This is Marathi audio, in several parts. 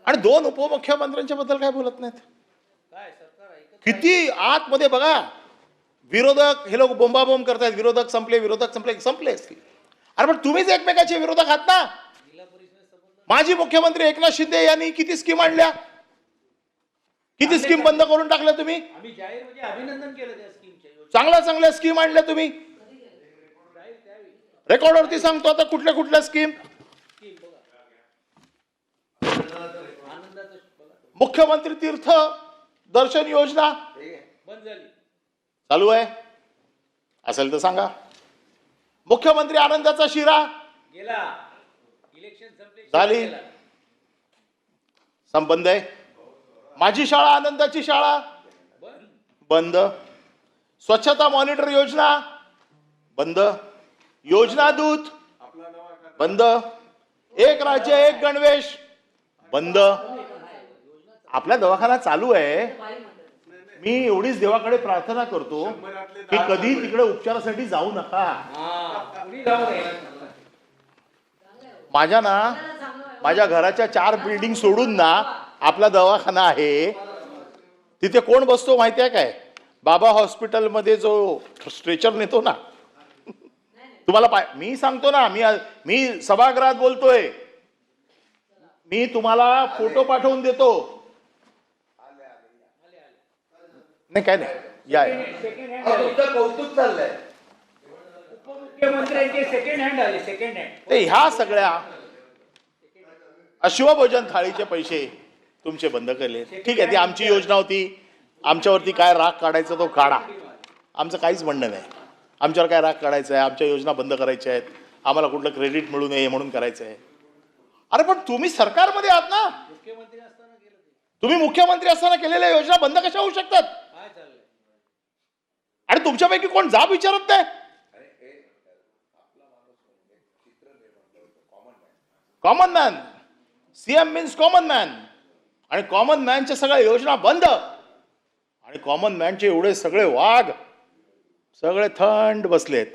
आणि 2 उपमुख्यमंत्र्यांच्या बद्दल काय बोलत नाहीत? किती आतमध्ये बघा, विरोधक हे लोक बोंबाबोंब करतायत, विरोधक संपले असतील. अरे पण तुम्हीच एकमेकाचे विरोधक आहात ना. माजी मुख्यमंत्री एकनाथ शिंदे यांनी किती स्कीम आणल्या, किती स्कीम बंद करून टाकल्या तुम्ही. अभिनंदन केलं त्या स्कीमचे. चांगल्या स्कीम आणल्या तुम्ही. रेकॉर्डवरती सांगतो आता कुठल्या स्कीम. मुख्यमंत्री तीर्थ दर्शन योजना बंद झाली, चालू आहे असेल तर सांगा. मुख्यमंत्री आनंदाचा शिरा गेला, इलेक्शन संपले, झाली, संबंध आहे. माझी शाळा आनंदाची शाळा बंद. स्वच्छता मॉनिटर योजना बंद. योजना दूत बंद. एक राज्य एक गणवेश बंद. आपला दवाखाना चालू आहे. मी एवढीच देवाकडे प्रार्थना करतो की कधी तिकडे उपचारासाठी जाऊ नका. माझ्या घराच्या 4 बिल्डिंग सोडून ना आपला दवाखाना आहे. तिथे कोण बसतो माहिती आहे काय? बाबा हॉस्पिटलमध्ये जो स्ट्रेचर नेतो ना, तुम्हाला मी सांगतो ना, मी सभागृहात बोलतोय, मी तुम्हाला फोटो पाठवून देतो. नाही काय नाही, या कौतुक चाललंय. उपमुख्यमंत्र्यांचे सेकंड हँड आले, सेकंड हँड. ते ह्या सगळ्या शिवभोजन थाळीचे पैसे तुमचे बंद केले. ठीक आहे, ती आमची योजना होती. आमच्यावरती काय राग काढायचा तो काढा, आमचं काहीच म्हणणं नाही. आमच्यावर काय राग काढायचा आहे, आमच्या योजना बंद करायच्या आहेत, आम्हाला कुठलं क्रेडिट मिळू नये म्हणून करायचं आहे. अरे पण तुम्ही सरकारमध्ये आहात ना, मुख्यमंत्री असताना केलं ते. तुम्ही मुख्यमंत्री असताना केलेल्या योजना बंद कशा होऊ शकतात? काय चाललंय? आणि तुमच्यापैकी कोण जाब विचारत नाही. Common man, CM means common man, आणि कॉमन मॅनच्या सगळ्या योजना बंद. आणि कॉमन मॅनचे एवढे सगळे वाघ सगळे थंड बसलेत.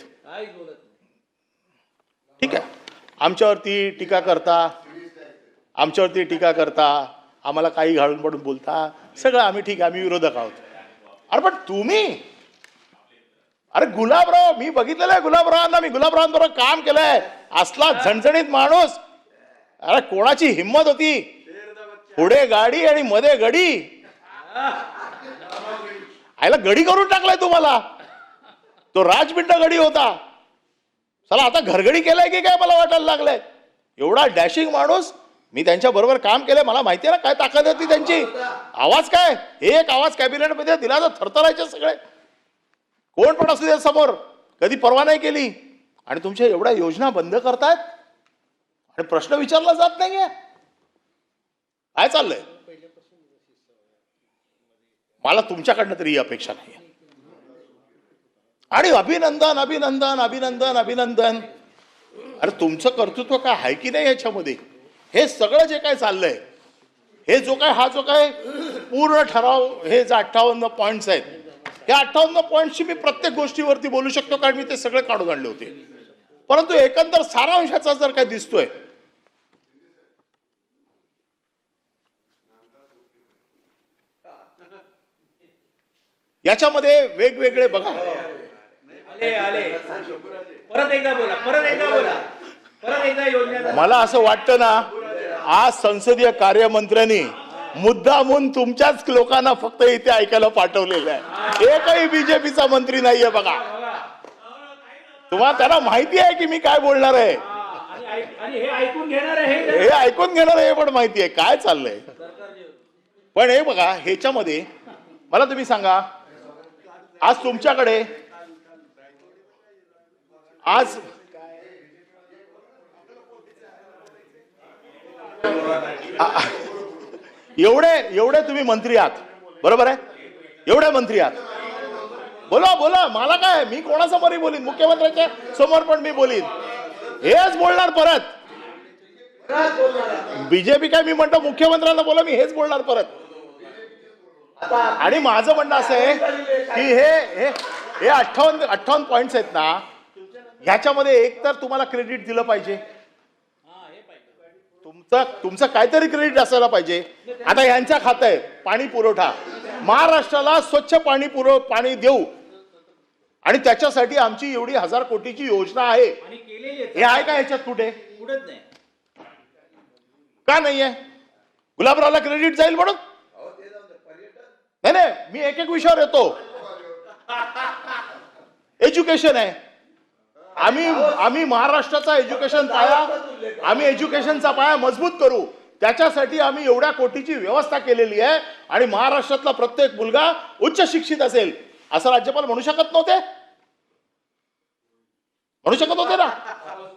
ठीक आहे, आमच्यावरती टीका करता, आम्हाला काही घालून पडून बोलता, सगळं आम्ही ठीक आहे, आम्ही विरोधक आहोत. अरे पण तुम्ही, अरे गुलाबराव, मी बघितलेलं आहे गुलाबरावांना, मी गुलाबरावांबरोबर काम केलंय. असला झणझणीत माणूस. अरे कोणाची हिंमत होती, पुढे गाडी आणि मध्ये गडी. आयला गडी करून टाकलाय तुम्हाला. तो राजबिंड गडी होता, चला आता घरगडी केलाय की काय मला वाटायला लागलंय. एवढा डॅशिंग माणूस, मी त्यांच्या बरोबर काम केलंय, मला माहिती आहे ना काय ताकद होती त्यांची. आवाज काय, एक आवाज कॅबिनेट मध्ये दिला तर थरथरायचे सगळे. कोण पण असू दे समोर, कधी परवा नाही केली. आणि तुमच्या एवढ्या योजना बंद करतायत आणि प्रश्न विचारला जात नाहीये. काय चाललंय? मला तुमच्याकडनं तरी ही अपेक्षा नाही. आणि अभिनंदन अभिनंदन अभिनंदन अभिनंदन. अरे तुमचं कर्तृत्व काय आहे की नाही याच्यामध्ये? हे सगळं जे काय चाललंय, हे हा जो काय पूर्ण ठराव, हे जे 58 पॉइंट्स आहेत, या 58 पॉइंट्सची मी प्रत्येक गोष्टीवरती बोलू शकतो, कारण मी ते सगळे काढून आणले होते. परंतु एकंदर सारांशाचा जर काय दिसतोय, याच्यामध्ये वेगवेगळे बघा. परत एकदा योजना. मला असं वाटतं ना, आज संसदीय कार्यमंत्र्यांनी मुद्दामून तुमच्याच लोकांना फक्त इथे ऐकायला पाठवलेलं आहे. एकही बीजेपीचा मंत्री नाहीये बघा. तुम्हाला त्यांना माहिती आहे की मी काय बोलणार आहे, हे ऐकून घेणार आहे, पण माहिती आहे काय चाललंय. पण हे बघा, ह्याच्यामध्ये मला तुम्ही सांगा, आज तुमच्याकडे आज एवढे तुम्ही मंत्री आहात, बरोबर आहे? एवढे मंत्री आहात, बोला मला काय, मी कोणासमोरही बोलीन, मुख्यमंत्र्यांच्या समोर पण मी बोलीन, हेच बोलणार परत. बीजेपी काय, मी म्हणतो मुख्यमंत्र्यांना बोला, मी हेच बोलणार परत. आणि माझं म्हणणं असं आहे की हे 58 पॉइंट्स आहेत ना, ह्याच्यामध्ये एक तर तुम्हाला क्रेडिट दिलं पाहिजे. तुमचं काहीतरी क्रेडिट असायला पाहिजे. आता यांच्या खातं आहे पाणी पुरवठा, महाराष्ट्राला स्वच्छ पाणी देऊ आणि त्याच्यासाठी आमची एवढी 1000 कोटीची योजना आहे. आणि केलेली हे आहे का ह्याच्यात कुठे? पुढेच नाही. का नाहीये? गुलाबरावला क्रेडिट जाईल म्हणून? नाही नाही, मी एक एक विषयावर येतो. एज्युकेशन आहे, आम्ही महाराष्ट्राचा एज्युकेशनचा पाया मजबूत करू. त्याच्यासाठी आम्ही एवढ्या कोटीची व्यवस्था केलेली आहे आणि महाराष्ट्रातला प्रत्येक मुलगा उच्च शिक्षित असेल असं राज्यपाल म्हणू शकत नव्हते? म्हणू शकत होते ना?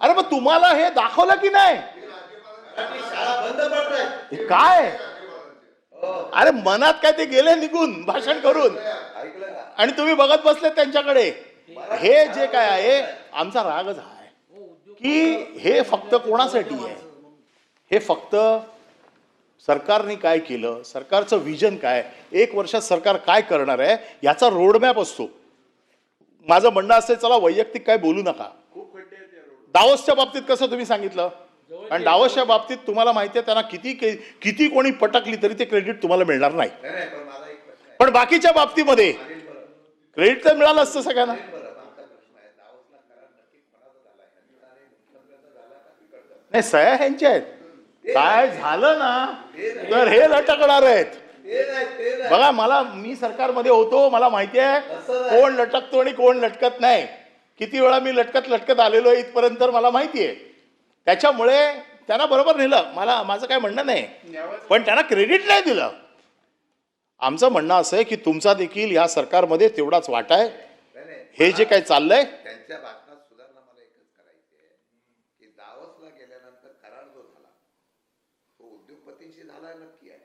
अरे मग तुम्हाला हे दाखवलं की नाही? काय अरे मनात काय ते गेले निघून भाषण करून आणि तुम्ही बघत बसले त्यांच्याकडे. हे जे काय आहे आमचा रागच आहे की हे फक्त कोणासाठी आहे? हे फक्त सरकारने काय केलं, सरकारचं विजन काय, 1 वर्षात सरकार काय करणार आहे याचा रोडमॅप असतो. माझं म्हणणं असं, चला वैयक्तिक काय बोलू नका. दावोसच्या बाबतीत कसं तुम्ही सांगितलं, आणि दावोसच्या बाबतीत तुम्हाला माहिती आहे त्यांना किती कोणी पटकली तरी ते क्रेडिट तुम्हाला मिळणार नाही. पण बाकीच्या बाबतीमध्ये क्रेडिट तर मिळालं असतं सगळ्यांना. नाही, सह्या ह्यांच्या आहेत. काय झालं ना तर हे लटकणार आहेत. बघा, मी सरकारमध्ये होतो, मला माहिती आहे कोण लटकतो आणि कोण लटकत नाही. किती वेळा मी लटकत आलेलो आहे इथपर्यंत मला माहिती आहे. त्याच्यामुळे त्यांना बरोबर नेलं, माझं काय म्हणणं नाही, पण त्यांना क्रेडिट नाही दिलं. आमचं म्हणणं असं आहे की तुमचा देखील या सरकारमध्ये तेवढाच वाटा आहे. हे जे काही चाललंय त्यांच्या भाषणात सुधारणा मला एकच करायची आहे की दावोसला गेल्यानंतर करार जो झाला तो उद्योगपतींशी झाला नक्की आहे,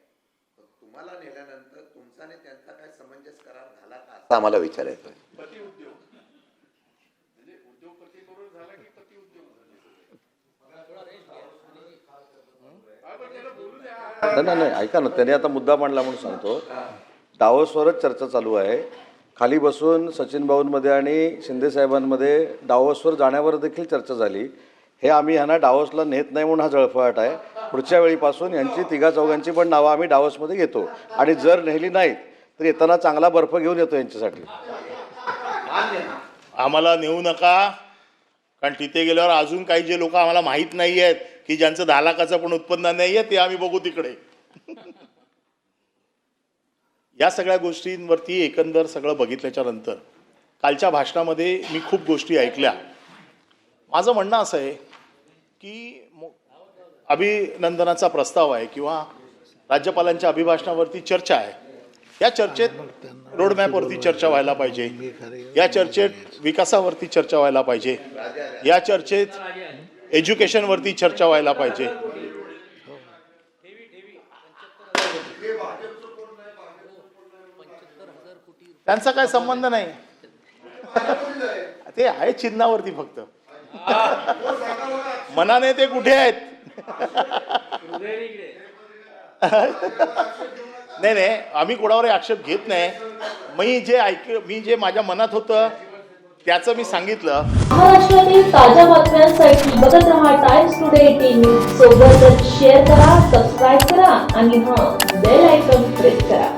पण तुम्हाला नेल्यानंतर तुमचा आणि त्यांचा काय समंजस करार झाला का असं आम्हाला विचारायचं आहे. नाही ऐका ना, त्याने आता मुद्दा मांडला म्हणून सांगतो. डावोसवरच चर्चा चालू आहे. खाली बसून सचिन भाऊंमध्ये आणि शिंदे साहेबांमध्ये डावोसवर जाण्यावर देखील चर्चा झाली. हे आम्ही ह्यांना डावोसला नेत नाही म्हणून हा जळफळाट आहे. पुढच्या वेळीपासून यांची 3-4 पण नावं आम्ही डावोसमध्ये घेतो आणि जर नेली नाहीत तर येताना चांगला बर्फ घेऊन येतो यांच्यासाठी. आम्हाला नेऊ नका, कारण तिथे गेल्यावर अजून काही जे लोक आम्हाला माहीत नाही आहेत की ज्यांचं 10 लाखाचं पण उत्पन्न नाही आहे ते आम्ही बघू तिकडे. या सगळ्या गोष्टींवरती एकंदर सगळं बघितल्याच्या नंतर कालच्या भाषणामध्ये मी खूप गोष्टी ऐकल्या. माझं म्हणणं असं आहे की अभिनंदनाचा प्रस्ताव आहे किंवा राज्यपालांच्या अभिभाषणावरती चर्चा आहे. या चर्चेत रोडमॅपवरती चर्चा व्हायला पाहिजे, या चर्चेत विकासावरती चर्चा व्हायला पाहिजे, या चर्चेत एज्युकेशनवरती चर्चा व्हायला पाहिजे. त्यांचा काय संबंध नाही, ते आहे चिन्हावरती फक्त. मनाने ते कुठे आहेत? नाही, आम्ही कोणावर आक्षेप घेत नाही. मी जे माझ्या मनात होतं त्याचं मी सांगितलं. महाराष्ट्रातील ताज्या बातम्यांसाठी बघत रहा टाइम्स टुडे 18 सोबतच शेअर करा, सबस्क्राईब करा आणि बेल आयकॉन प्रेस करा.